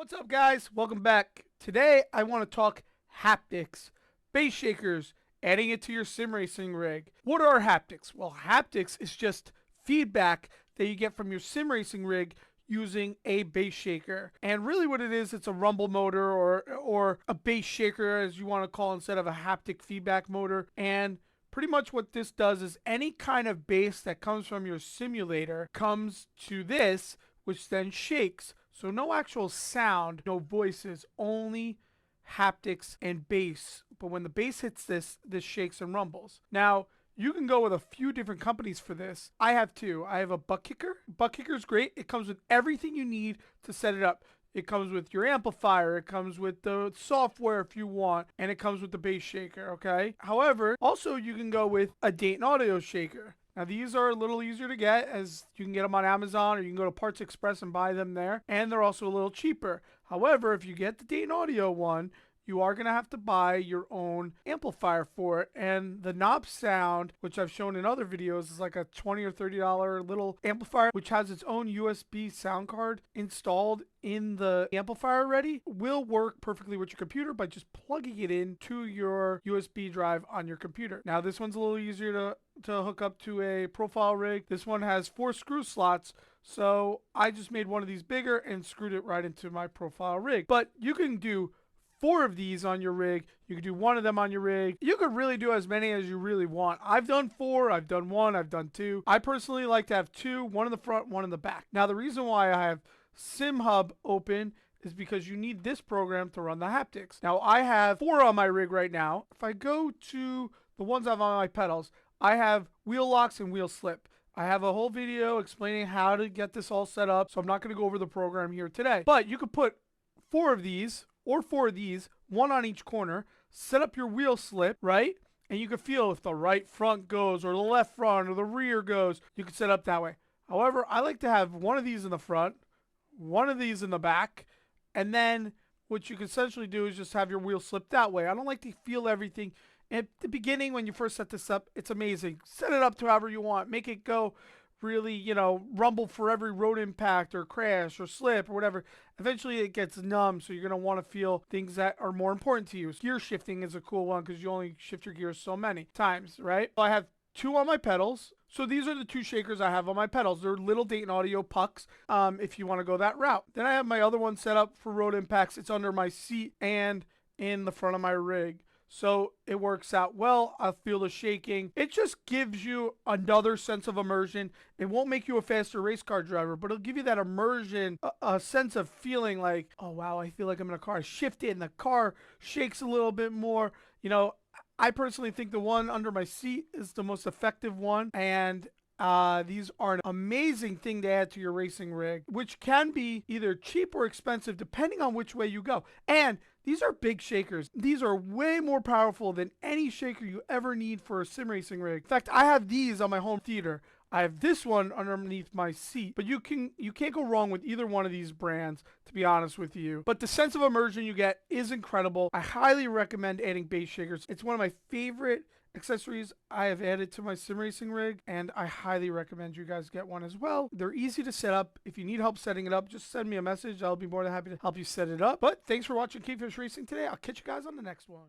What's up, guys? Welcome back. Today I want to talk haptics, bass shakers, adding it to your sim racing rig. What are haptics? Well, haptics is just feedback that you get from your sim racing rig using a bass shaker. And really what it is, it's a rumble motor or a bass shaker, as you want to call it, instead of a haptic feedback motor. And pretty much what this does is any kind of bass that comes from your simulator comes to this, which then shakes. So no actual sound, no voices, only haptics and bass. But when the bass hits this shakes and rumbles. Now, you can go with a few different companies for this. I have two. I have a butt kicker. Butt kicker is great. It comes with everything you need to set it up. It comes with your amplifier, it comes with the software if you want, and it comes with the bass shaker, okay? However, also you can go with a Dayton Audio shaker. Now these are a little easier to get, as you can get them on Amazon or you can go to Parts Express and buy them there, and they're also a little cheaper. However, if you get the Dayton Audio one, you are going to have to buy your own amplifier for it. And the knob sound, which I've shown in other videos, is like a $20 or $30 little amplifier, which has its own USB sound card installed in the amplifier already. Will work perfectly with your computer by just plugging it into your USB drive on your computer. Now this one's a little easier to hook up to a profile rig. This one has 4 screw slots, so I just made one of these bigger and screwed it right into my profile rig. But you can do 4 of these on your rig. You can do 1 of them on your rig. You could really do as many as you really want. I've done 4, I've done 1, I've done 2. I personally like to have 2, 1 in the front, 1 in the back. Now the reason why I have SimHub open is because you need this program to run the haptics. Now I have 4 on my rig right now. If I go to the ones I have on my pedals, I have wheel locks and wheel slip. I have a whole video explaining how to get this all set up, so I'm not going to go over the program here today. But you could put 4 of these or 4 of these, 1 on each corner, set up your wheel slip, right? And you can feel if the right front goes or the left front or the rear goes. You can set up that way. However, I like to have 1 of these in the front, 1 of these in the back, and then what you can essentially do is just have your wheel slip that way. I don't like to feel everything. At the beginning, when you first set this up, it's amazing. Set it up to however you want. Make it go really, rumble for every road impact or crash or slip or whatever. Eventually it gets numb, so you're going to want to feel things that are more important to you. Gear shifting is a cool one because you only shift your gears so many times, right? I have 2 on my pedals. So these are the 2 shakers I have on my pedals. They're little Dayton Audio pucks, if you want to go that route. Then I have my other one set up for road impacts. It's under my seat and in the front of my rig. So it works out well. I feel the shaking. It just gives you another sense of immersion. It won't make you a faster race car driver, but it'll give you that immersion, a sense of feeling like, oh wow, I feel like I'm in a car. I shift it and the car shakes a little bit more. I personally think the one under my seat is the most effective one. And these are an amazing thing to add to your racing rig, which can be either cheap or expensive depending on which way you go. And these are big shakers. These are way more powerful than any shaker you ever need for a sim racing rig. In fact, I have these on my home theater. I have this one underneath my seat, but you can't go wrong with either one of these brands, to be honest with you. But the sense of immersion you get is incredible. I highly recommend adding bass shakers. It's one of my favorite accessories I have added to my sim racing rig, and I highly recommend you guys get one as well. They're easy to set up. If you need help setting it up, just send me a message. I'll be more than happy to help you set it up. But thanks for watching Kingfish Racing today. I'll catch you guys on the next one.